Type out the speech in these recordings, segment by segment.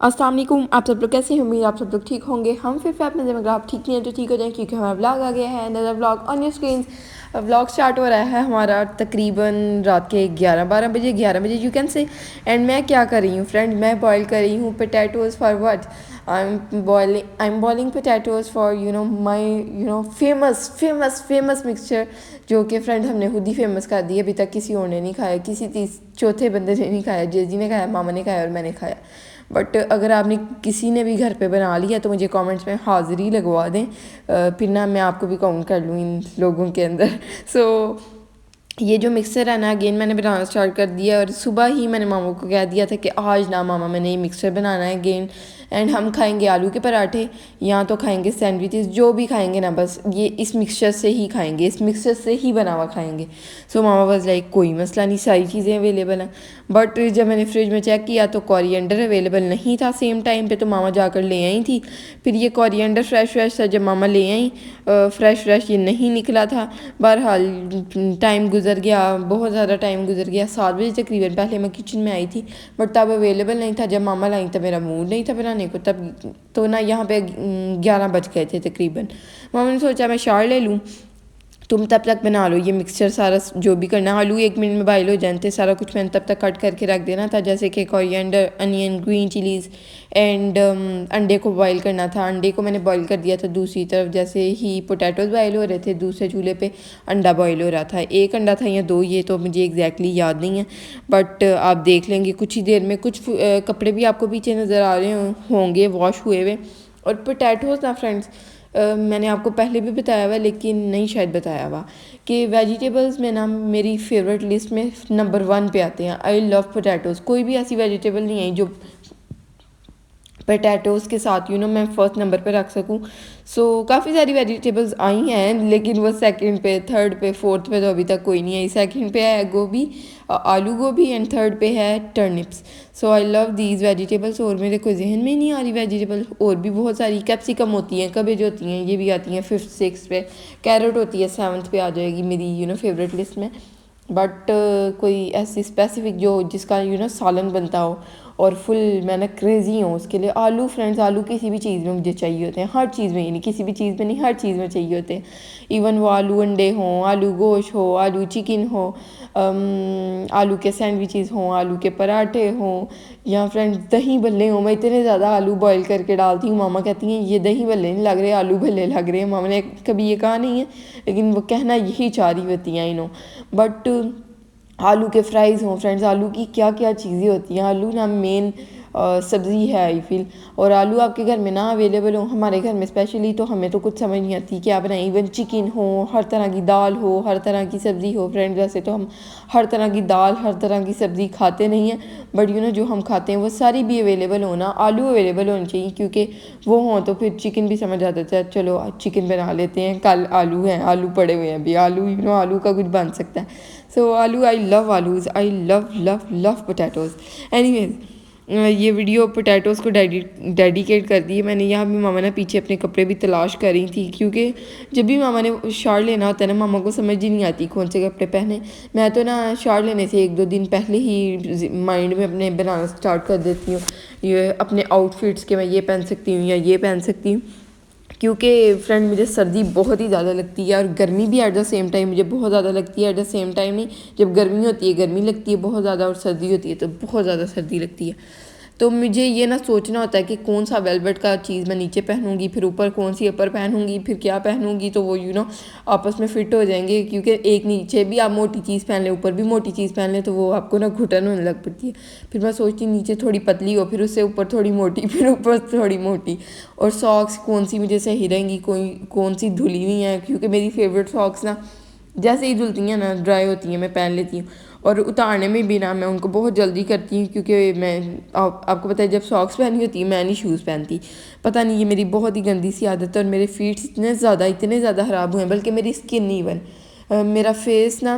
अस्सलाम वालेकुम। आप सब लोग कैसे हैं? उम्मीद आप सब लोग ठीक होंगे। हम फिर आप में अगर आप ठीक नहीं हैं तो ठीक हो जाएं, क्योंकि हमारा व्लॉग आ गया है। नज़र vlog on your screen. Vlog start हो रहा है हमारा तकरीबन रात के 11-12 बजे यू कैन से। एंड मैं क्या कर रही हूँ फ्रेंड, मैं बॉयल कर रही हूँ potatoes for what. I am boiling potatoes for my famous mixture, जो कि फ्रेंड हमने खुद ही फेमस कर दी। अभी तक किसी और ने नहीं खाया, किसी चौथे बंदे ने नहीं खाया। जेजी ने खाया, मामा ने खाया और मैंने खाया। बट अगर आपने किसी ने भी घर पे बना लिया तो मुझे कमेंट्स में हाज़िरी लगवा दें, फिर ना मैं आपको भी काउंट कर लूँ इन लोगों के अंदर। सो ये जो मिक्सर है ना, अगेन मैंने बनाना स्टार्ट कर दिया। और सुबह ही मैंने मामा को कह दिया था कि आज ना मामा मैंने ये मिक्सर बनाना है अगेन। एंड हम खाएंगे आलू के पराठे, या तो खाएंगे सैंडविचेस, जो भी खाएंगे ना बस ये इस मिक्सचर से ही खाएंगे, इस मिक्सचर से ही बना हुआ खाएंगे। सो मामा वाज लाइक कोई मसला नहीं, सारी चीज़ें अवेलेबल हैं। बट जब मैंने फ्रिज में चेक किया तो कोरिएंडर अवेलेबल नहीं था सेम टाइम पे, तो मामा जाकर ले आई थी। फिर ये कोरिएंडर फ्रेश था, जब मामा ले आई फ्रेश ये नहीं निकला था। बहरहाल टाइम गुजर गया, बहुत ज़्यादा टाइम गुजर गया। 7 बजे तकरीबन पहले मैं किचन में आई थी, बट तब अवेलेबल नहीं था। जब मामा लाई तब मेरा मूड नहीं था बनाने को, तब तो ना यहाँ पे 11 बज गए थे तकरीबन। मामा ने सोचा मैं शार ले लूँ, तुम तब तक बना लो ये मिक्सचर सारा जो भी करना। आलू 1 मिनट में बॉयल हो जाते, सारा कुछ मैंने तब तक कट करके रख देना था, जैसे कि coriander, onion, green chillies and अंडे को बॉयल करना था। अंडे को मैंने बॉयल कर दिया था दूसरी तरफ, जैसे ही पोटैटोज़ बॉयल हो रहे थे दूसरे चूल्हे पे अंडा बॉयल हो रहा था। 1 अंडा था या 2, ये तो मुझे एग्जैक्टली याद नहीं है, बट आप देख लेंगे कुछ ही देर में। कुछ कपड़े भी आपको पीछे नज़र आ रहे होंगे वॉश हुए हुए। और पोटैटोज़ ना फ्रेंड्स, मैंने आपको पहले भी बताया हुआ लेकिन नहीं शायद बताया हुआ कि वेजिटेबल्स में ना मेरी फेवरेट लिस्ट में नंबर 1 पे आते हैं। I love potatoes. कोई भी ऐसी वेजिटेबल नहीं है जो पोटैटोज़ के साथ मैं फ़र्स्ट नंबर पे रख सकूं। सो काफ़ी सारी वेजिटेबल्स आई हैं, लेकिन वो सेकंड पे, थर्ड पे, फोर्थ पे तो अभी तक कोई नहीं आई। सेकंड पे है गोभी, आलू गोभी, एंड थर्ड पे है turnips. So I love these vegetables. और मेरे कोई जहन में ही नहीं आ रही वेजिटेबल। और भी बहुत सारी कैप्सिकम होती हैं, कबेज होती हैं, ये भी आती हैं 5th 6th पे। कैरेट होती है 7th पे आ जाएगी मेरी फेवरेट लिस्ट में। बट कोई ऐसी स्पेसिफिक जो जिसका सालन बनता हो और फुल मैं ना क्रेज़ी हूँ उसके लिए। आलू फ्रेंड्स, आलू किसी भी चीज़ में मुझे चाहिए होते हैं, हर चीज़ में, यानी किसी भी चीज़ में नहीं, हर चीज़ में चाहिए होते हैं। इवन वो आलू अंडे हों, आलू गोश्त हो, आलू चिकन हो, आलू के सैंडविचेस हों, आलू के पराठे हों, या फ्रेंड्स दही भल्ले हों। मैं इतने ज़्यादा आलू बॉयल करके डालती हूँ, मामा कहती हैं ये दही भल्ले नहीं लग रहे, आलू भल्ले लग रहे हैं। मामा ने कभी ये कहा नहीं है, लेकिन वो कहना यही चाह रही होती हैं बट आलू के फ्राइज़ हों फ्रेंड्स, आलू की क्या क्या चीज़ें होती हैं। आलू ना मेन सब्ज़ी है आई फील। और आलू आपके घर में ना अवेलेबल हो, हमारे घर में स्पेशली, तो हमें तो कुछ समझ नहीं आती क्या बनाएं। इवन चिकन हो, हर तरह की दाल हो, हर तरह की सब्ज़ी हो फ्रेंड्स। वैसे तो हम हर तरह की दाल, हर तरह की सब्ज़ी खाते नहीं हैं, बट जो हम खाते हैं वो सारी भी अवेलेबल हो ना। आलू अवेलेबल होने चाहिए, क्योंकि वो हों तो फिर चिकन भी समझ आता है, चलो चिकन बना लेते हैं, कल आलू हैं, आलू पड़े हुए हैं अभी, आलू आलू का कुछ बन सकता है। So aloo, I love aloos, I love love love potatoes. Anyways, ये वीडियो पोटैटोज़ को डेडिकेट कर दी है मैंने। यहाँ भी मामा ने पीछे अपने कपड़े भी तलाश कर रही थी, क्योंकि जब भी मामा ने शार लेना होता है ना, मामा को समझ ही नहीं आती कौन से कपड़े पहने। मैं तो ना शार लेने से 1-2 दिन पहले ही माइंड में अपने बनाना स्टार्ट कर देती हूँ ये अपने आउटफिट्स के, मैं ये पहन सकती हूँ या ये पहन सकती हूँ। क्योंकि फ्रेंड मुझे सर्दी बहुत ही ज़्यादा लगती है, और गर्मी भी एट द सेम टाइम मुझे बहुत ज़्यादा लगती है। एट द सेम टाइम नहीं, जब गर्मी होती है गर्मी लगती है बहुत ज़्यादा, और सर्दी होती है तो बहुत ज़्यादा सर्दी लगती है। तो मुझे ये ना सोचना होता है कि कौन सा वेलवेट का चीज़ मैं नीचे पहनूंगी, फिर ऊपर कौन सी अपर पहनूंगी, फिर क्या पहनूंगी, तो वो आपस में फिट हो जाएंगे। क्योंकि एक नीचे भी आप मोटी चीज़ पहन लें, ऊपर भी मोटी चीज़ पहन लें, तो वो आपको ना घुटन होने लग पड़ती है। फिर मैं सोचती नीचे थोड़ी पतली हो, फिर उससे ऊपर थोड़ी मोटी, फिर ऊपर थोड़ी मोटी। और सॉक्स कौन सी मुझे सही रहेंगी, कौन सी धुली हुई हैं, क्योंकि मेरी फेवरेट सॉक्स ना जैसे ही धुलती हैं ना, ड्राई होती हैं, मैं पहन लेती हूँ। और उतारने में भी ना मैं उनको बहुत जल्दी करती हूँ, क्योंकि आपको पता है जब सॉक्स पहनी होती है मैं नहीं शूज़ पहनती। पता नहीं, ये मेरी बहुत ही गंदी सी आदत है। और मेरे फीट्स इतने ज़्यादा ख़राब हुए हैं, बल्कि मेरी स्किन इवन मेरा फेस ना,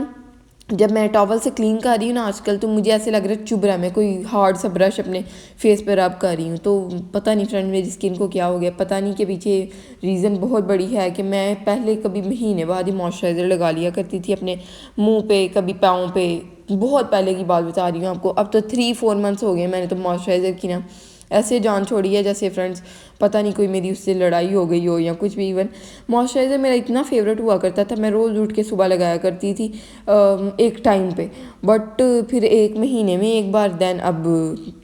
जब मैं टॉवल से क्लीन कर रही हूँ ना आजकल, तो मुझे ऐसे लग रहा है चुभ रहा है, मैं कोई हार्ड सा ब्रश अपने फेस पर रब कर रही हूँ। तो पता नहीं फ्रेंड मेरी स्किन को क्या हो गया, पता नहीं, के पीछे रीज़न बहुत बड़ी है कि मैं पहले कभी महीने बाद ही मॉइस्चराइज़र लगा लिया करती थी अपने मुंह पे, कभी पाँव पे। बहुत पहले की बात बता रही हूँ आपको, अब तो 3-4 मंथ्स हो गए मैंने तो मॉइस्चराइज़र की ना ऐसे जान छोड़ी है जैसे फ्रेंड्स पता नहीं कोई मेरी उससे लड़ाई हो गई हो या कुछ भी। इवन मॉइस्चराइज़र मेरा इतना फेवरेट हुआ करता था, मैं रोज़ उठ के सुबह लगाया करती थी एक टाइम पे, बट फिर 1 महीने में एक बार, देन अब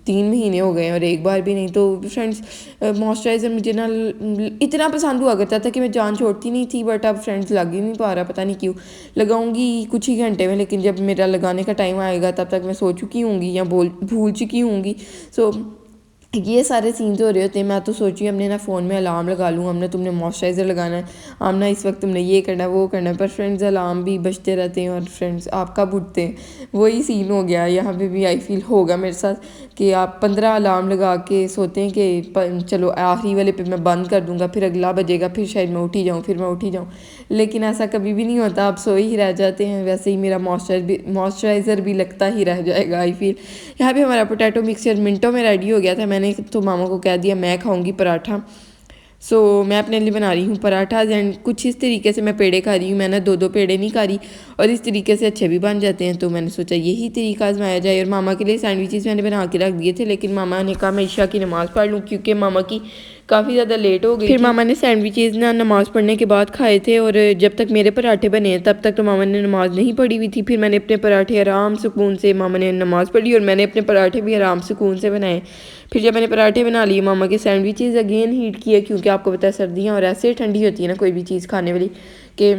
3 महीने हो गए और एक बार भी नहीं। तो फ्रेंड्स मॉइस्चराइज़र मुझे ना इतना पसंद हुआ करता था कि मैं जान छोड़ती नहीं थी, बट अब फ्रेंड्स लग ही नहीं पा रहा, पता नहीं क्यों। लगाऊंगी कुछ ही घंटे में, लेकिन जब मेरा लगाने का टाइम आएगा तब तक मैं सो चुकी होंगी या भूल चुकी होंगी। सो ये सारे सीन्स हो रहे होते हैं। मैं तो सोची हमने ना फ़ोन में अलार्म लगा लूँ, हमने तुमने मॉइस्चराइज़र लगाना है, हमने इस वक्त तुमने ये करना है वो करना है, पर फ्रेंड्स अलार्म भी बजते रहते हैं और फ्रेंड्स आप कब उठते हैं, वही सीन हो गया यहाँ पे भी। आई फील होगा मेरे साथ कि आप 15 अलार्म लगा के सोते हैं कि चलो आखिरी वाले पे मैं बंद कर दूँगा, फिर अगला बजेगा, फिर शायद मैं उठी जाऊँ, फिर मैं उठी जाऊँ, लेकिन ऐसा कभी भी नहीं होता, आप सोए ही रह जाते हैं। वैसे ही मेरा मॉइस्चराइज़र भी लगता ही रह जाएगा आई फील। यहाँ पे हमारा पोटैटो मिक्सचर मिनटों में रेडी हो गया था। मैंने तो मामा को कह दिया मैं खाऊंगी पराठा, सो मैं अपने लिए बना रही हूँ पराठा। एंड कुछ इस तरीके से मैं पेड़े खा रही हूँ, मैंने 2-2 पेड़े नहीं खा रही, और इस तरीके से अच्छे भी बन जाते हैं। तो मैंने सोचा यही तरीका आजमाया जाए। और मामा के लिए सैंडविचेस मैंने बना के रख दिए थे, लेकिन मामा ने कहा मैं ईशा की नमाज़ पढ़ लूँ, क्योंकि मामा की काफ़ी ज़्यादा लेट हो गई। फिर मामा ने सैंडविचेस ना नमाज़ पढ़ने के बाद खाए थे, और जब तक मेरे पराठे बने तब तक तो मामा ने नमाज़ नहीं पढ़ी हुई थी। फिर मैंने अपने पराठे आराम सुकून से, मामा ने नमाज़ पढ़ी और मैंने अपने पराठे भी आराम सुकून से बनाए। फिर जब मैंने पराठे बना लिए, मामा के सैंडविचेस अगेन हीट किए, क्योंकि आपको पता है सर्दियाँ और ऐसे ठंडी होती है ना कोई भी चीज़ खाने वाली, कि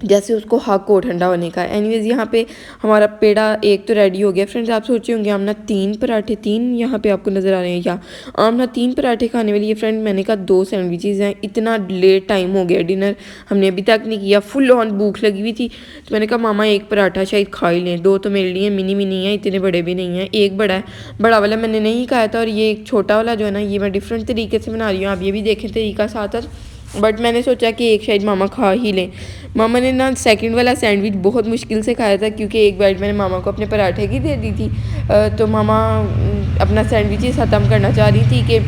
जैसे उसको हक हो ठंडा होने का। एनीवेज यहाँ पे हमारा पेड़ा एक तो रेडी हो गया। फ्रेंड्स आप सोचे होंगे आमना 3 पराठे, 3 यहाँ पे आपको नज़र आ रहे हैं, या आमना 3 पराठे खाने वाली है। फ्रेंड मैंने कहा 2 सैंडविचेस हैं, इतना लेट टाइम हो गया, डिनर हमने अभी तक नहीं किया, फुल ऑन भूख लगी हुई थी। तो मैंने कहा मामा एक पराठा शायद खा ही लें, 2 तो मेरे लिए मिनी मिनी हैं, इतने बड़े भी नहीं हैं, एक बड़ा है, बड़ा वाला मैंने नहीं खाया था, और ये एक छोटा वाला जो है ना ये मैं डिफरेंट तरीके से बना रही हूँ, आप ये भी देखें तरीका साथ साथ। बट मैंने सोचा कि एक शायद मामा खा ही लें। मामा ने ना सेकंड वाला सैंडविच बहुत मुश्किल से खाया था, क्योंकि एक बाइट मैंने मामा को अपने पराठे की दे दी थी। तो मामा अपना सैंडविच ही ख़त्म करना चाह रही थी कि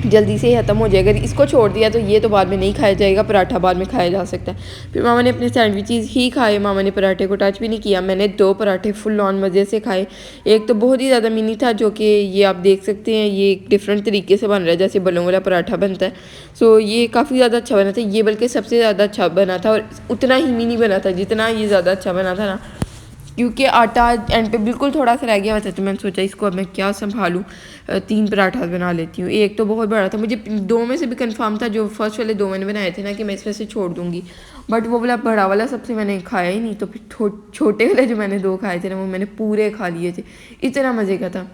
जल्दी से ही ख़त्म हो जाएगा, इसको छोड़ दिया तो ये तो बाद में नहीं खाया जाएगा, पराठा बाद में खाया जा सकता है। फिर मामा ने अपने सैंडविचेस ही खाए, मामा ने पराठे को टच भी नहीं किया। मैंने 2 पराठे फुल ऑन मज़े से खाए। एक तो बहुत ही ज़्यादा मिनी था, जो कि ये आप देख सकते हैं, ये एक डिफरेंट तरीके से बन रहा है जैसे बलों वाला पराठा बनता है। सो ये काफ़ी ज़्यादा अच्छा बना था, ये बल्कि सबसे ज़्यादा अच्छा बना था, और उतना ही मिनी बना था जितना ये ज़्यादा अच्छा बना था ना, क्योंकि आटा एंड पे बिल्कुल थोड़ा सा रह गया हुआ था। तो मैंने सोचा इसको अब मैं क्या संभालूं, 3 पराठा बना लेती हूँ। एक तो बहुत बड़ा था, मुझे 2 में से भी कंफर्म था, जो फर्स्ट वाले 2 मैंने बनाए थे ना, कि मैं इसमें से छोड़ दूँगी, बट वो वाला बड़ा वाला सबसे मैंने खाया ही नहीं। तो फिर छोटे वाले जो मैंने 2 खाए थे ना, वो मैंने पूरे खा लिए थे, इतना मज़े का था।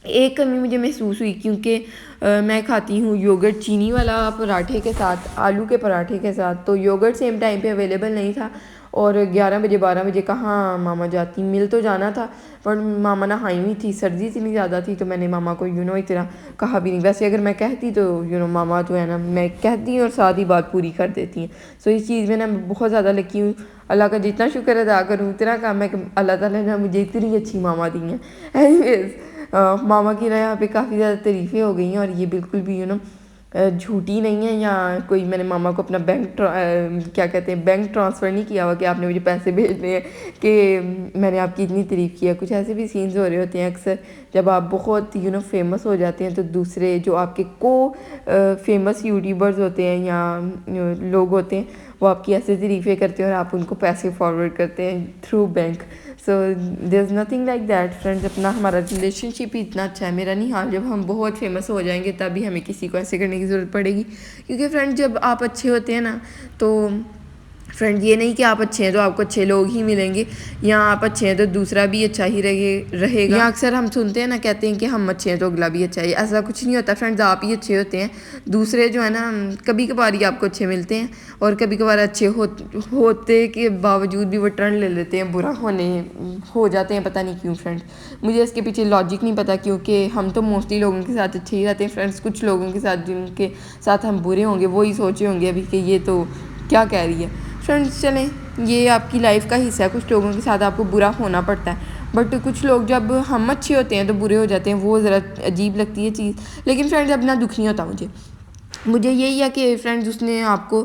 एक कमी मुझे महसूस हुई, क्योंकि मैं खाती हूँ योगर्ट चीनी वाला पराठे के साथ, आलू के पराठे के साथ, तो योगर्ट सेम टाइम पे अवेलेबल नहीं था, और 11 बजे 12 बजे कहाँ मामा जाती, मिल तो जाना था, पर मामा ना हाई हुई थी, सर्दी इतनी ज़्यादा थी, तो मैंने मामा को इतना कहा भी नहीं। वैसे अगर मैं कहती तो मामा जो है ना, मैं कहती हूँ और साथ ही बात पूरी कर देती हैं। सो इस चीज़ में ना मैं बहुत ज़्यादा लकी हूँ, अल्लाह का जितना शुक्र अदा करूँ उतना कम है कि अल्लाह ताला ने मुझे इतनी अच्छी मामा दी हैं। एनीवेज मामा की ना यहाँ पे काफ़ी ज़्यादा तारीफ़ें हो गई हैं, और ये बिल्कुल भी झूठी नहीं है, या कोई मैंने मामा को अपना क्या कहते हैं बैंक ट्रांसफ़र नहीं किया हुआ कि आपने मुझे पैसे भेजने हैं कि मैंने आपकी इतनी तारीफ़ किया। कुछ ऐसे भी सीन्स हो रहे होते हैं अक्सर, जब आप बहुत फेमस हो जाते हैं, तो दूसरे जो आपके फेमस यूट्यूबर्स होते हैं या लोग होते हैं, वो आपकी ऐसे तारीफ़ें करते हैं और आप उनको पैसे फॉरवर्ड करते हैं through bank. So there is nothing like that friends. अपना हमारा रिलेशनशिप ही इतना अच्छा है, मेरा नहीं हाल, जब हम बहुत फेमस हो जाएंगे तभी हमें किसी को ऐसे करने की ज़रूरत पड़ेगी। क्योंकि फ्रेंड्स जब आप अच्छे होते हैं ना, तो फ्रेंड ये नहीं कि आप अच्छे हैं तो आपको अच्छे लोग ही मिलेंगे, या आप अच्छे हैं तो दूसरा भी अच्छा ही रहेगा। या अक्सर हम सुनते हैं ना, कहते हैं कि हम अच्छे हैं तो अगला भी अच्छा है, ऐसा कुछ नहीं होता फ्रेंड्स, आप ही अच्छे होते हैं, दूसरे जो है ना कभी कभार ही आपको अच्छे मिलते हैं, और कभी कभार अच्छे होते के बावजूद भी वो टर्न ले लेते हैं, बुरा हो जाते हैं, पता नहीं क्यों फ्रेंड्स, मुझे इसके पीछे लॉजिक नहीं पता, क्योंकि हम तो मोस्टली लोगों के साथ अच्छे ही रहते हैं फ्रेंड्स। कुछ लोगों के साथ जिनके साथ हम बुरे होंगे वो ही सोचे होंगे अभी कि ये तो क्या कह रही है। फ्रेंड्स चलें, ये आपकी लाइफ का हिस्सा है, कुछ लोगों के साथ आपको बुरा होना पड़ता है, बट कुछ लोग जब हम अच्छे होते हैं तो बुरे हो जाते हैं, वो ज़रा अजीब लगती है चीज़। लेकिन फ्रेंड्स अब ना दुख नहीं होता मुझे, मुझे यही है कि फ्रेंड्स उसने आपको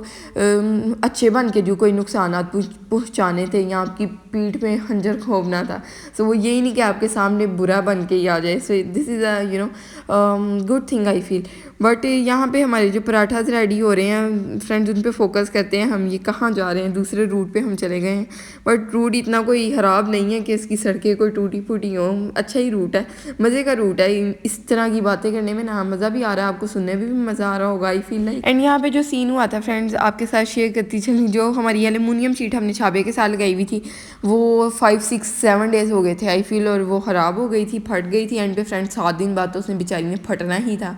अच्छे बन के जो कोई नुकसानात पहुँचाने थे या आपकी पीठ में खंजर घोंपना था। सो वो यही नहीं कि आपके सामने बुरा बन के ही आ जाए। So this is a good thing I feel. But यहाँ पे हमारे जो पराठास रेडी हो रहे हैं फ्रेंड्स, उन पे फोकस करते हैं हम। ये कहाँ जा रहे हैं, दूसरे रूट पे हम चले गए हैं। बट रूट इतना कोई ख़राब नहीं है कि इसकी सड़कें कोई टूटी फूटी हों, अच्छा ही रूट है, मज़े का रूट है। इस तरह की बातें करने में ना मज़ा भी आ रहा है, आपको सुनने में भी मज़ा आ रहा होगा आई फील लाइक। एंड यहाँ पे जो सीन हुआ था फ्रेंड्स, आपके साथ शेयर करती चली। जो हमारी एलुमिनियम शीट हमने छाबे के साथ लगाई हुई थी, वो 5 6 7 डेज़ हो गए थे आई फील, और वो ख़राब हो गई थी, फट गई थी एंड पे फ्रेंड्स। 7 दिन बाद तो उसने बेचारी ने फटना ही था।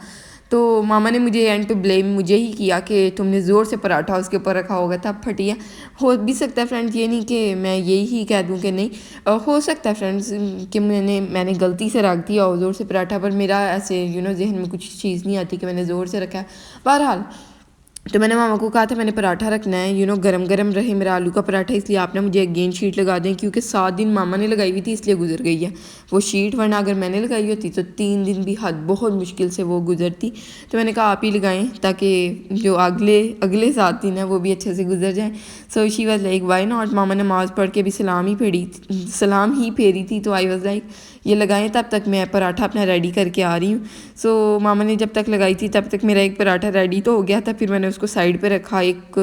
तो मामा ने मुझे एंड पे ब्लेम मुझे ही किया कि तुमने ज़ोर से पराठा उसके ऊपर रखा होगा तब फटी है। हो भी सकता है फ्रेंड्स, ये नहीं कि मैं यही ही कह दूं कि नहीं, हो सकता है फ्रेंड्स कि मैंने गलती से रख दिया हो ज़ोर से पराठा, पर मेरा ऐसे जहन में कुछ चीज़ नहीं आती कि मैंने ज़ोर से रखा है। बहरहाल, तो मैंने मामा को कहा था मैंने पराठा रखना है, गरम गरम रहे मेरा आलू का पराठा, इसलिए आप ना मुझे अगेन शीट लगा दें, क्योंकि 7 दिन मामा ने लगाई हुई थी इसलिए गुजर गई है वो शीट, वरना अगर मैंने लगाई होती तो 3 दिन भी हद बहुत मुश्किल से वो गुजरती। तो मैंने कहा आप ही लगाएं ताकि जो अगले अगले 7 दिन है वो भी अच्छे से गुजर जाएँ। So she was like why not. मामा नमाज़ पढ़ के भी सलाम ही फेरी थी, तो आई वॉज लाइक ये लगाएं, तब तक मैं पराठा अपना रेडी करके आ रही हूँ। सो मामा ने जब तक लगाई थी तब तक मेरा एक पराठा रेडी तो हो गया था। फिर मैंने उसको साइड पे रखा एक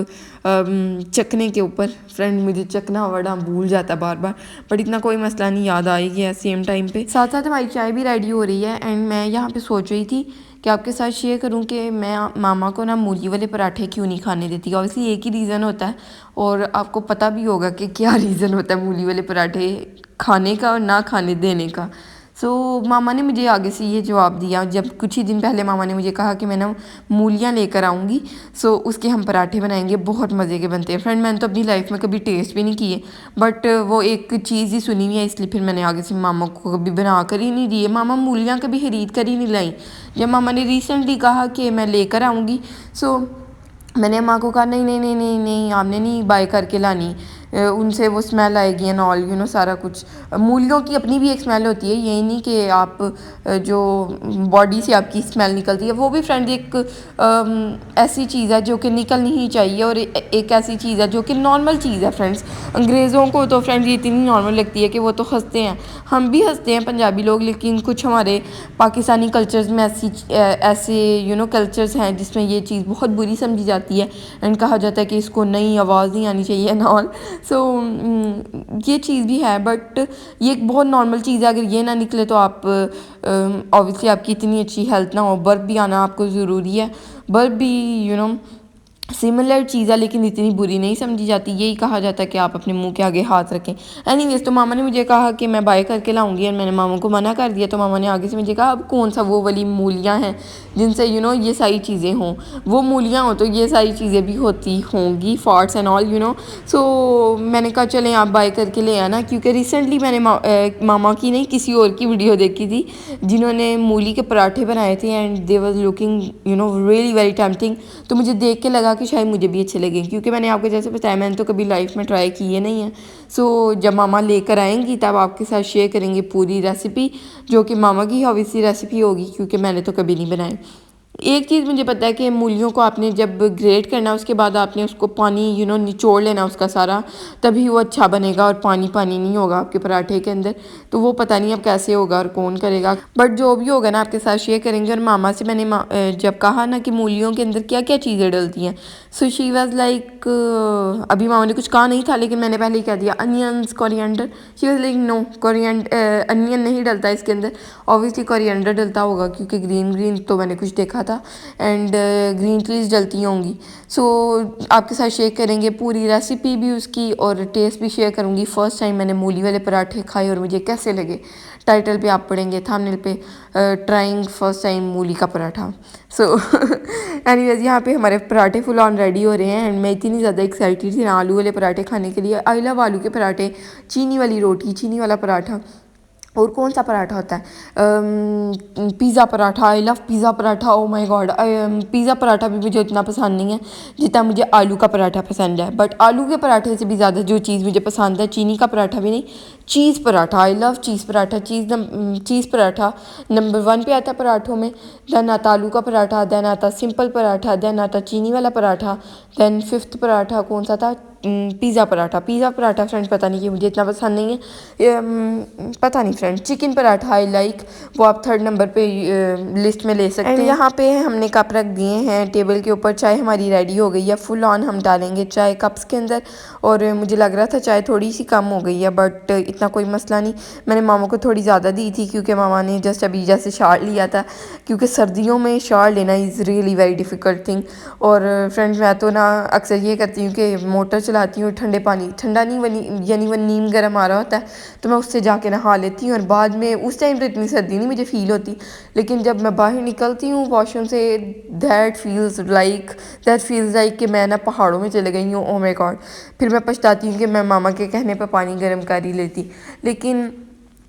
चखने के ऊपर। फ्रेंड, मुझे चखना वर्ड भूल जाता बार बार, बट इतना कोई मसला नहीं, याद आएगी है सेम टाइम पे। साथ साथ हमारी चाय भी रेडी हो रही है एंड मैं यहाँ पे सोच रही थी कि आपके साथ शेयर करूँ कि मैं मामा को ना मूली वाले पराठे क्यों नहीं खाने देती। ऑब्वियसली एक ही रीज़न होता है, और आपको पता भी होगा कि क्या रीज़न होता है मूली वाले पराठे खाने का और ना खाने देने का। सो मामा ने मुझे आगे से ये जवाब दिया, जब कुछ ही दिन पहले मामा ने मुझे कहा कि मैं ना मूलियाँ लेकर आऊँगी, सो उसके हम पराठे बनाएंगे, बहुत मज़े के बनते हैं। फ्रेंड, मैंने तो अपनी लाइफ में कभी टेस्ट भी नहीं किए, बट वो एक चीज़ ही सुनी हुई है, इसलिए फिर मैंने आगे से मामा को कभी बना कर ही नहीं दिए। मामा मूलियाँ कभी खरीद कर ही नहीं लाई। जब मामा ने रिसेंटली कहा कि मैं लेकर आऊँगी, सो मैंने माँ को कहा नहीं नहीं नहीं नहीं नहीं, आपने नहीं बाय करके लानी, उनसे वो स्मेल आएगी एंड ऑल सारा कुछ। मूलियों की अपनी भी एक स्मेल होती है, यही नहीं कि आप जो बॉडी से आपकी स्मेल निकलती है वो भी फ्रेंड एक ऐसी चीज़ है जो कि निकलनी ही चाहिए, और एक ऐसी चीज़ है जो कि नॉर्मल चीज़ है फ्रेंड्स। अंग्रेज़ों को तो फ्रेंड्स ये इतनी नॉर्मल लगती है कि वो तो हंसते हैं, हम भी हंसते हैं पंजाबी लोग, लेकिन कुछ हमारे पाकिस्तानी कल्चर्स में ऐसे कल्चर्स हैं जिसमें ये चीज़ बहुत बुरी समझी जाती है एंड कहा जाता है कि इसको नई आवाज़ नहीं आनी चाहिए एंड ऑल। सो ये चीज़ भी है, बट ये एक बहुत नॉर्मल चीज़ है। अगर ये ना निकले तो आप ऑब्वियसली आपकी इतनी अच्छी हेल्थ ना हो, बर्फ भी आना आपको ज़रूरी है। बर्फ भी सिमिलर चीज़ है, लेकिन इतनी बुरी नहीं समझी जाती। यही कहा जाता है कि आप अपने मुंह के आगे हाथ रखें। एनीवेज, तो मामा ने मुझे कहा कि मैं बाय करके लाऊंगी एंड मैंने मामा को मना कर दिया। तो मामा ने आगे से मुझे कहा अब कौन सा वो वाली मूलियाँ हैं जिनसे ये सारी चीज़ें हों, वो मूलियाँ हो तो ये सारी चीज़ें भी होती होंगी, फॉट्स एंड ऑल। सो मैंने कहा चलें आप बाय करके ले आना, क्योंकि रिसेंटली मैंने मामा की नहीं किसी और की वीडियो देखी थी जिन्होंने मूली के पराठे बनाए थे and they was looking really very tempting. तो मुझे देख के लगा कि शायद मुझे भी अच्छे लगे, क्योंकि मैंने आपको जैसे बताया मैंने तो कभी लाइफ में ट्राई किए नहीं है। सो जब मामा लेकर आएंगी तब आपके साथ शेयर करेंगे पूरी रेसिपी, जो कि मामा की ऑब्वियसली रेसिपी होगी क्योंकि मैंने तो कभी नहीं बनाई। एक चीज़ मुझे पता है कि मूलियों को आपने जब ग्रेट करना उसके बाद आपने उसको पानी निचोड़ लेना उसका सारा, तभी वो अच्छा बनेगा और पानी पानी नहीं होगा आपके पराठे के अंदर। तो वो पता नहीं अब कैसे होगा और कौन करेगा, बट जो भी होगा ना आपके साथ शेयर करेंगे। और मामा से मैंने जब कहा ना कि मूलियों के अंदर क्या क्या चीज़ें डलती हैं, सो शी वॉज लाइक अभी मामा ने कुछ कहा नहीं था लेकिन मैंने पहले ही कह दिया onions, coriander. She was like no, onion नहीं डलता इसके अंदर। ऑब्वियसली कोरिएंडर डलता होगा क्योंकि ग्रीन ग्रीन तो मैंने कुछ देखा था एंड ग्रीन चिलीज डलती होंगी। सो आपके साथ शेयर करेंगे पूरी रेसिपी भी उसकी और टेस्ट भी शेयर करूँगी। फ़र्स्ट टाइम मैंने मूली वाले पराठे खाए और मुझे कैसे लगे, टाइटल पे आप पढ़ेंगे, थंबनेल पे ट्राइंग फर्स्ट टाइम मूली का पराठा। सो एनीवेज, यहाँ पे हमारे पराठे फुल ऑन रेडी हो रहे हैं एंड मैं इतनी ज़्यादा एक्साइटेड थी ना आलू वाले पराठे खाने के लिए। आई लव आलू के पराठे, चीनी वाली रोटी, चीनी वाला पराठा, और कौन सा पराठा होता है, pizza paratha. I love pizza paratha, oh my God. Pizza paratha भी मुझे उतना पसंद नहीं है जितना मुझे आलू का पराठा पसंद है। बट आलू के पराठे से भी ज़्यादा जो चीज़ मुझे पसंद है, चीनी का पराठा भी नहीं, cheese paratha. I love cheese paratha. Cheese paratha number 1 पे आता है पराठों में। दैन आता आलू का पराठा, दैन आता सिंपल पराठा, दैन आता चीनी वाला पराठा, दैन 5th पराठा कौन सा था, pizza paratha. Pizza paratha friends पता नहीं कि मुझे इतना पसंद नहीं है, पता नहीं friends. Chicken paratha I like, वो आप 3rd नंबर पे लिस्ट में ले सकते हैं। यहाँ पे हमने कप रख दिए हैं टेबल के ऊपर, चाय हमारी रेडी हो गई है। फुल ऑन हम डालेंगे चाय कप्स के अंदर। और मुझे लग रहा था चाय थोड़ी सी कम हो गई है, बट इतना कोई मसला नहीं। मैंने मामा को थोड़ी ज़्यादा दी थी क्योंकि मामा ने जस्ट अभी जैसे शार लिया था, क्योंकि सर्दियों में शार लेना is really very difficult thing. और फ्रेंड्स मैं तो ना अक्सर ये करती हूँ कि मोटर चलाती हूँ, ठंडे पानी, ठंडा नहीं यानी वो नीम गर्म आ रहा होता है तो मैं उससे जाके नहा लेती हूँ। और बाद में उस टाइम तो इतनी सर्दी नहीं मुझे फ़ील होती, लेकिन जब मैं बाहर निकलती हूँ वॉशरूम से, दैट फील्स लाइक कि मैं ना पहाड़ों में चले गई हूँ। Oh my God. फिर मैं पछताती हूँ कि मैं मामा के कहने पर पानी गर्म कर ही लेती। लेकिन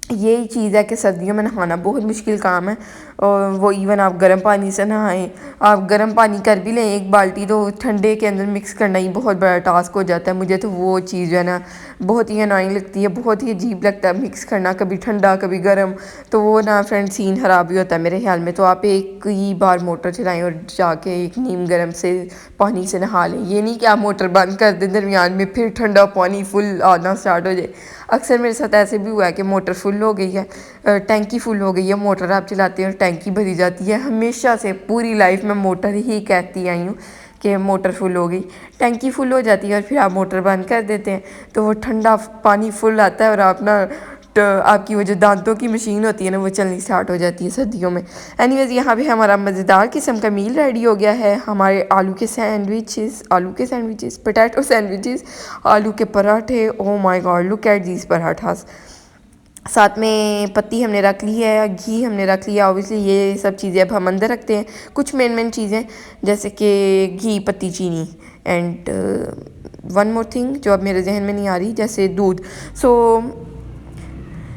यही चीज़ है कि सर्दियों में नहाना बहुत मुश्किल काम है। और वो इवन आप गर्म पानी से नहाएं, आप गर्म पानी कर भी लें 1 बाल्टी, तो ठंडे के अंदर मिक्स करना ही बहुत बड़ा टास्क हो जाता है। मुझे तो वो चीज़ जो है ना बहुत ही अनोइंग लगती है, बहुत ही अजीब लगता है मिक्स करना, कभी ठंडा कभी गर्म। तो वो ना फ्रेंड सीन ख़राब ही होता है मेरे ख्याल में। तो आप एक ही बार मोटर चलाएं और जाके एक नीम गर्म से पानी से नहा लें। ये नहीं कि आप मोटर बंद कर दें दरमियान में फिर ठंडा पानी फुल आना स्टार्ट हो जाए। अक्सर मेरे साथ ऐसे भी हुआ है कि मोटर फुल हो गई है, टैंकी फुल हो गई है, मोटर आप चलाते हैं और टैंकी भरी जाती है। हमेशा से पूरी लाइफ में मोटर ही कहती आई हूँ कि मोटर फुल हो गई, टैंकी फुल हो जाती है और फिर आप मोटर बंद कर देते हैं तो वो ठंडा पानी फुल आता है और आप ना आपकी वो जो दांतों की मशीन होती है ना वो चलनी स्टार्ट हो जाती है सर्दियों में। एनीवेज यहाँ पे हमारा मज़ेदार किस्म का मील रेडी हो गया है। हमारे आलू के सैंडविचेस, पोटैटो सैंडविचेस, आलू के पराठे, oh my God look at these parathas. साथ में पत्ती हमने रख ली है, घी हमने रख लिया। ऑब्वियसली ये सब चीज़ें अब हम अंदर रखते हैं। कुछ मेन चीज़ें जैसे कि घी, पत्ती, चीनी एंड वन मोर थिंग जो अब मेरे जहन में नहीं आ रही, जैसे दूध। सो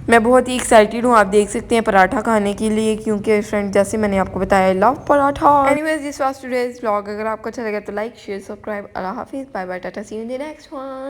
मैं बहुत ही एक्साइटेड हूँ, आप देख सकते हैं पराठा खाने के लिए, क्योंकि फ्रेंड जैसे मैंने आपको बताया love paratha. Anyways this was today's vlog. अगर आपको अच्छा लगा तो लाइक शेयर सब्सक्राइब। अल्लाह हाफिज़, bye bye, tata, see you in the next one.